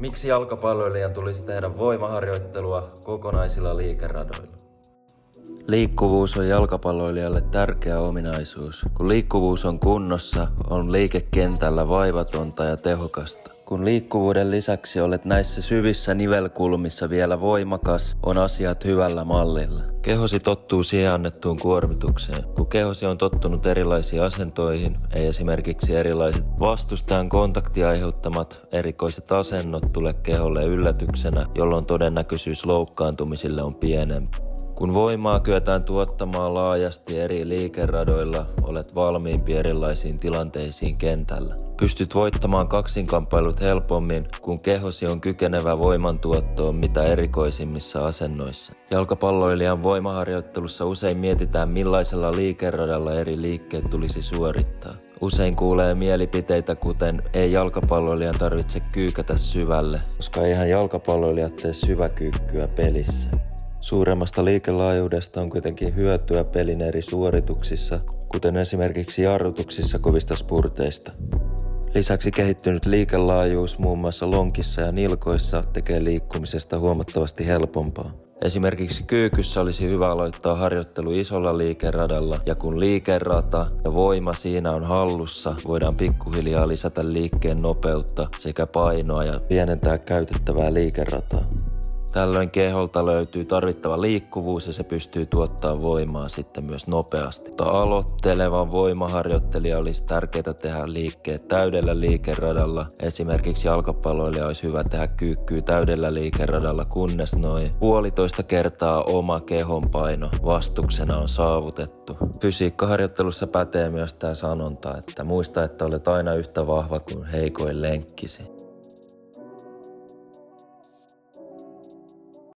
Miksi jalkapalloilijan tulisi tehdä voimaharjoittelua kokonaisilla liikeradoilla? Liikkuvuus on jalkapalloilijalle tärkeä ominaisuus. Kun liikkuvuus on kunnossa, on liikekentällä vaivatonta ja tehokasta. Kun liikkuvuuden lisäksi olet näissä syvissä nivelkulmissa vielä voimakas, on asiat hyvällä mallilla. Kehosi tottuu siihen annettuun kuormitukseen. Kun kehosi on tottunut erilaisiin asentoihin, ei esimerkiksi erilaiset vastustajan kontaktia aiheuttamat erikoiset asennot tule keholle yllätyksenä, jolloin todennäköisyys loukkaantumisille on pienempi. Kun voimaa kyetään tuottamaan laajasti eri liikeradoilla, olet valmiimpi erilaisiin tilanteisiin kentällä. Pystyt voittamaan kaksinkamppailut helpommin, kun kehosi on kykenevä voimantuottoon mitä erikoisimmissa asennoissa. Jalkapalloilijan voimaharjoittelussa usein mietitään, millaisella liikeradalla eri liikkeet tulisi suorittaa. Usein kuulee mielipiteitä, kuten ei jalkapalloilijan tarvitse kyykätä syvälle, koska eihän jalkapalloilijat tee syväkyykkyä pelissä. Suuremmasta liikelaajuudesta on kuitenkin hyötyä pelin eri suorituksissa, kuten esimerkiksi jarrutuksissa kovista spurteista. Lisäksi kehittynyt liikelaajuus muun muassa lonkissa ja nilkoissa tekee liikkumisesta huomattavasti helpompaa. Esimerkiksi kyykyssä olisi hyvä aloittaa harjoittelu isolla liikeradalla, ja kun liikerata ja voima siinä on hallussa, voidaan pikkuhiljaa lisätä liikkeen nopeutta sekä painoa ja pienentää käytettävää liikerataa. Tällöin keholta löytyy tarvittava liikkuvuus ja se pystyy tuottamaan voimaa sitten myös nopeasti. Mutta aloittelevan voimaharjoittelija olisi tärkeää tehdä liikkeet täydellä liikeradalla. Esimerkiksi jalkapalloilija olisi hyvä tehdä kyykkyä täydellä liikeradalla, kunnes noin 1,5 kertaa oma kehon paino vastuksena on saavutettu. Fysiikkaharjoittelussa pätee myös tämä sanonta, että muista, että olet aina yhtä vahva kuin heikoin lenkkisi.